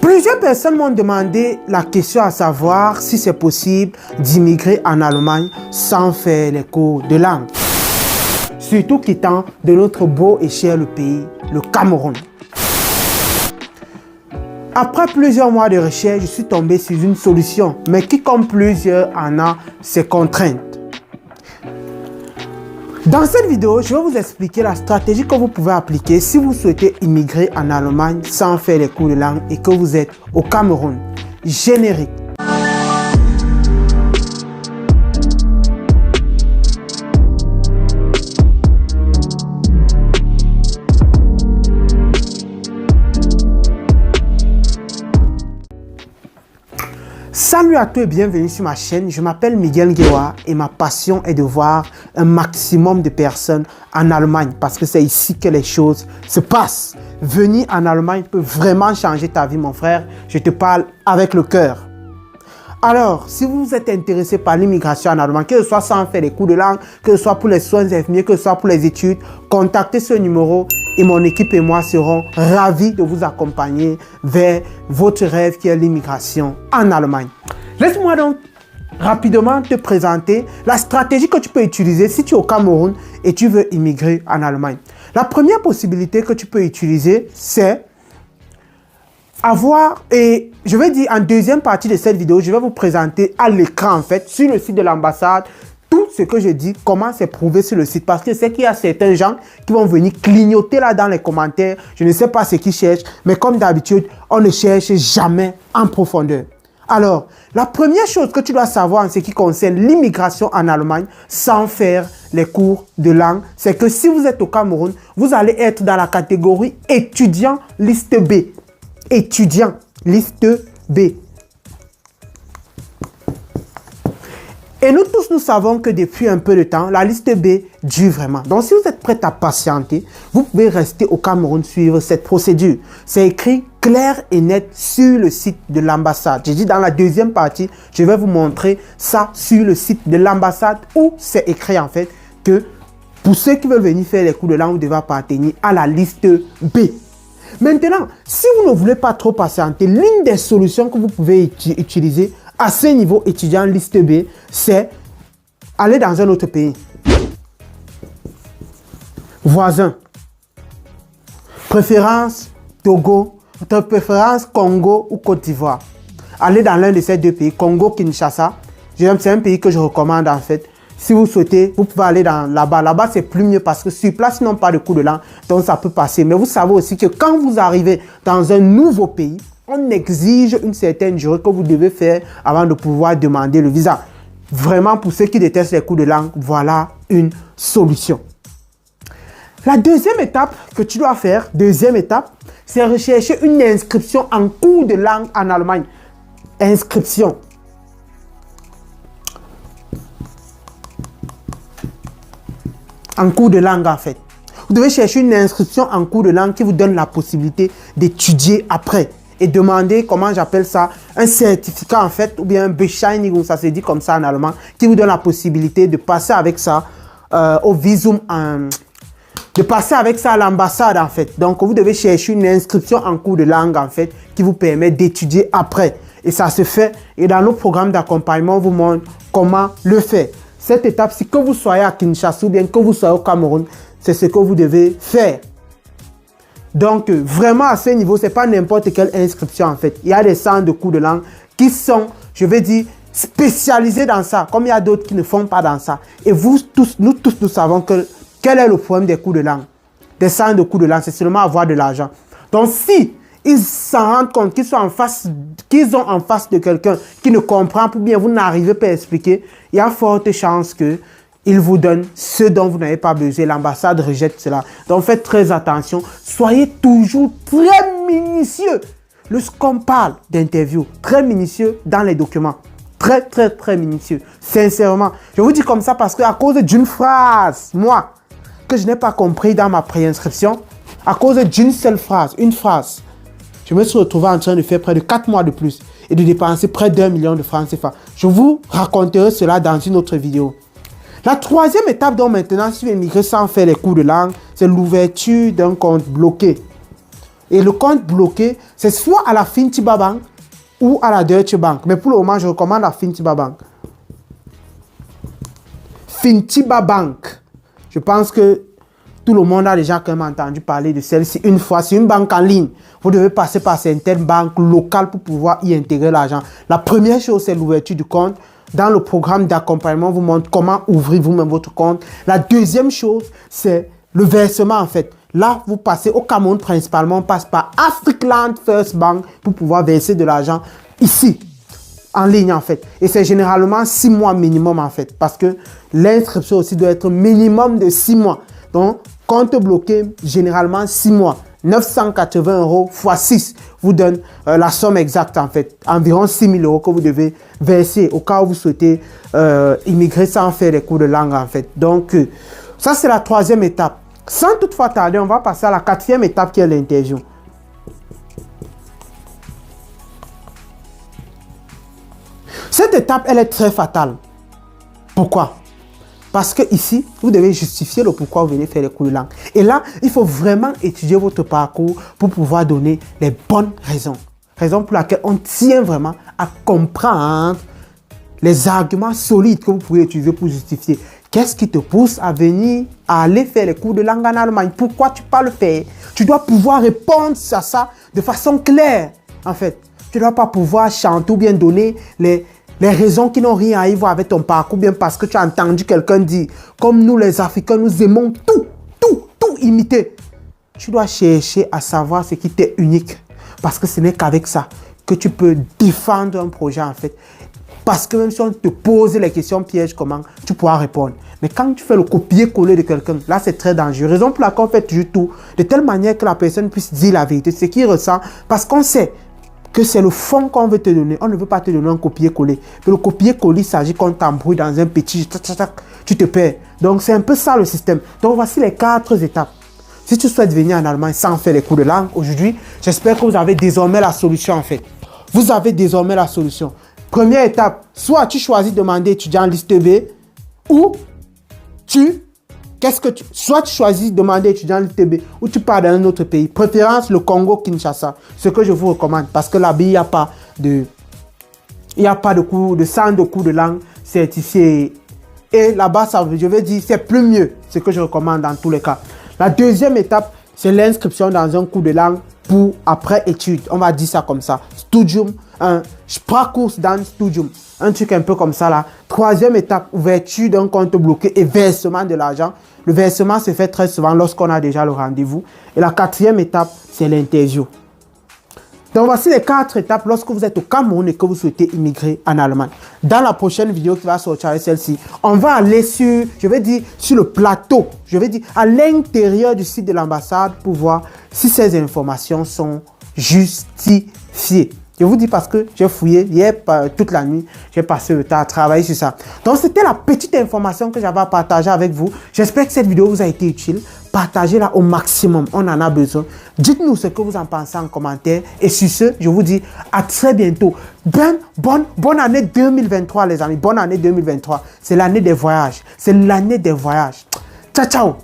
Plusieurs personnes m'ont demandé la question à savoir si c'est possible d'immigrer en Allemagne sans faire les cours de langue. Surtout quittant de notre beau et cher pays, le Cameroun. Après plusieurs mois de recherche, je suis tombé sur une solution, mais qui, comme plusieurs, en a ses contraintes. Dans cette vidéo, je vais vous expliquer la stratégie que vous pouvez appliquer si vous souhaitez immigrer en Allemagne sans faire les cours de langue et que vous êtes au Cameroun. Générique. Salut à tous et bienvenue sur ma chaîne, je m'appelle Miguel Nguewa et ma passion est de voir un maximum de personnes en Allemagne parce que c'est ici que les choses se passent. Venir en Allemagne peut vraiment changer ta vie mon frère, je te parle avec le cœur. Alors, si vous êtes intéressé par l'immigration en Allemagne, que ce soit sans faire les cours de langue, que ce soit pour les soins infirmiers, que ce soit pour les études, contactez ce numéro et mon équipe et moi serons ravis de vous accompagner vers votre rêve qui est l'immigration en Allemagne. Laisse-moi donc rapidement te présenter la stratégie que tu peux utiliser si tu es au Cameroun et tu veux immigrer en Allemagne. La première possibilité que tu peux utiliser, c'est avoir, et je vais dire en deuxième partie de cette vidéo, je vais vous présenter à l'écran en fait, sur le site de l'ambassade, tout ce que je dis, comment c'est prouvé sur le site. Parce que c'est qu'il y a certains gens qui vont venir clignoter là dans les commentaires. Je ne sais pas ce qu'ils cherchent, mais comme d'habitude, on ne cherche jamais en profondeur. Alors, la première chose que tu dois savoir en ce qui concerne l'immigration en Allemagne sans faire les cours de langue, c'est que si vous êtes au Cameroun, vous allez être dans la catégorie étudiant liste B. Étudiant liste B. Et nous tous, nous savons que depuis un peu de temps, la liste B dure vraiment. Donc, si vous êtes prêt à patienter, vous pouvez rester au Cameroun suivre cette procédure. C'est écrit clair et net sur le site de l'ambassade. J'ai dit dans la deuxième partie, je vais vous montrer ça sur le site de l'ambassade où c'est écrit en fait que pour ceux qui veulent venir faire les cours de langue, vous devez appartenir à la liste B. Maintenant, si vous ne voulez pas trop patienter, l'une des solutions que vous pouvez utiliser à ce niveau étudiant liste B, c'est aller dans un autre pays. Voisin. Préférence Togo, préférence Congo ou Côte d'Ivoire. Allez dans l'un de ces deux pays, Congo, Kinshasa. C'est un pays que je recommande en fait. Si vous souhaitez, vous pouvez aller là-bas. Là-bas, c'est plus mieux parce que sur place, ils n'ont pas de cours de langue, donc ça peut passer. Mais vous savez aussi que quand vous arrivez dans un nouveau pays, on exige une certaine durée que vous devez faire avant de pouvoir demander le visa. Vraiment, pour ceux qui détestent les cours de langue, voilà une solution. La deuxième étape que tu dois faire, c'est rechercher une inscription en cours de langue en Allemagne. Inscription. En cours de langue en fait. Vous devez chercher une inscription en cours de langue qui vous donne la possibilité d'étudier après. Et demander, comment j'appelle ça, un certificat en fait, ou bien un Bescheinigung, ça se dit comme ça en allemand, qui vous donne la possibilité de passer avec ça au visum, de passer avec ça à l'ambassade en fait. Donc vous devez chercher une inscription en cours de langue en fait, qui vous permet d'étudier après. Et ça se fait, et dans nos programmes d'accompagnement, on vous montre comment le faire. Cette étape-ci, que vous soyez à Kinshasa ou bien que vous soyez au Cameroun, c'est ce que vous devez faire. Donc, vraiment à ce niveau, ce n'est pas n'importe quelle inscription en fait. Il y a des centres de cours de langue qui sont, je vais dire, spécialisés dans ça, comme il y a d'autres qui ne font pas dans ça. Et vous tous, nous savons que quel est le problème des cours de langue. Des centres de cours de langue, c'est seulement avoir de l'argent. Donc, si ils s'en rendent compte qu'ils ont en face de quelqu'un qui ne comprend pas, ou bien vous n'arrivez pas à expliquer, il y a forte chance qu'ils vous donnent ce dont vous n'avez pas besoin. L'ambassade rejette cela. Donc faites très attention. Soyez toujours très minutieux. Lorsqu'on parle d'interview, très minutieux dans les documents. Très minutieux. Sincèrement. Je vous dis comme ça parce qu'à cause d'une phrase, moi, que je n'ai pas compris dans ma préinscription, à cause d'une seule phrase, une phrase, je me suis retrouvé en train de faire près de 4 mois de plus et de dépenser près d'1 million de francs CFA. Je vous raconterai cela dans une autre vidéo. La troisième étape, donc maintenant, si vous émigrez sans faire les cours de langue, c'est l'ouverture d'un compte bloqué. Et le compte bloqué, c'est soit à la Fintiba Bank ou à la Deutsche Bank. Mais pour le moment, je recommande la Fintiba Bank. Fintiba Bank. Je pense que tout le monde a déjà quand même entendu parler de celle-ci une fois. C'est une banque en ligne. Vous devez passer par certaines banques locales pour pouvoir y intégrer l'argent. La première chose, c'est l'ouverture du compte. Dans le programme d'accompagnement, on vous montre comment ouvrir vous-même votre compte. La deuxième chose, c'est le versement en fait. Là, vous passez au Cameroun principalement, on passe par Afrikland First Bank pour pouvoir verser de l'argent ici, en ligne en fait. Et c'est généralement 6 mois minimum en fait, parce que l'inscription aussi doit être minimum de 6 mois. Donc, compte bloqué, généralement 6 mois. 980 € x 6 vous donne la somme exacte en fait. Environ 6 000 € que vous devez verser au cas où vous souhaitez immigrer sans faire des cours de langue en fait. Donc, ça c'est la troisième étape. Sans toutefois tarder, on va passer à la quatrième étape qui est l'interview. Cette étape, elle est très fatale. Pourquoi? Parce que ici, vous devez justifier le pourquoi vous venez faire les cours de langue. Et là, il faut vraiment étudier votre parcours pour pouvoir donner les bonnes raisons. Raison pour laquelle on tient vraiment à comprendre les arguments solides que vous pouvez utiliser pour justifier. Qu'est-ce qui te pousse à venir, à aller faire les cours de langue en Allemagne? Pourquoi tu pas le faire? Tu dois pouvoir répondre à ça de façon claire, en fait. Tu ne dois pas pouvoir chanter ou bien donner les raisons qui n'ont rien à y voir avec ton parcours, bien parce que tu as entendu quelqu'un dire, comme nous les Africains, nous aimons tout imiter. Tu dois chercher à savoir ce qui t'est unique. Parce que ce n'est qu'avec ça que tu peux défendre un projet, en fait. Parce que même si on te pose les questions pièges, comment tu pourras répondre. Mais quand tu fais le copier-coller de quelqu'un, là c'est très dangereux. Raison pour laquelle on fait toujours tout de telle manière que la personne puisse dire la vérité, ce qu'il ressent. Parce qu'on sait que c'est le fond qu'on veut te donner. On ne veut pas te donner un copier-coller. Mais le copier-coller, il s'agit qu'on t'embrouille dans un petit... Tu te perds. Donc c'est un peu ça le système. Donc voici les 4 étapes. Si tu souhaites venir en Allemagne sans faire les cours de langue, aujourd'hui, j'espère que vous avez désormais la solution en fait. Vous avez désormais la solution. Première étape, soit tu choisis de demander étudiant en liste B, ou soit tu choisis de demander étudiant en liste B, ou tu pars dans un autre pays. Préférence le Congo, Kinshasa. Ce que je vous recommande, parce que là-bas, il n'y a pas de centre de cours de langue certifié. Et là-bas, je veux dire, c'est plus mieux, ce que je recommande dans tous les cas. La deuxième étape, c'est l'inscription dans un cours de langue pour après études. On va dire ça comme ça. Studium, Sprachkurs dans Studium. Un truc un peu comme ça là. Troisième étape, ouverture d'un compte bloqué et versement de l'argent. Le versement se fait très souvent lorsqu'on a déjà le rendez-vous. Et la quatrième étape, c'est l'interview. Donc voici les 4 étapes lorsque vous êtes au Cameroun et que vous souhaitez immigrer en Allemagne. Dans la prochaine vidéo qui va sortir avec celle-ci, on va aller sur le plateau, à l'intérieur du site de l'ambassade pour voir si ces informations sont justifiées. Je vous dis parce que j'ai fouillé hier toute la nuit, j'ai passé le temps à travailler sur ça. Donc c'était la petite information que j'avais à partager avec vous. J'espère que cette vidéo vous a été utile. Partagez-la au maximum, on en a besoin. Dites-nous ce que vous en pensez en commentaire. Et sur ce, je vous dis à très bientôt. Bonne année 2023 les amis, bonne année 2023. C'est l'année des voyages, c'est l'année des voyages. Ciao, ciao.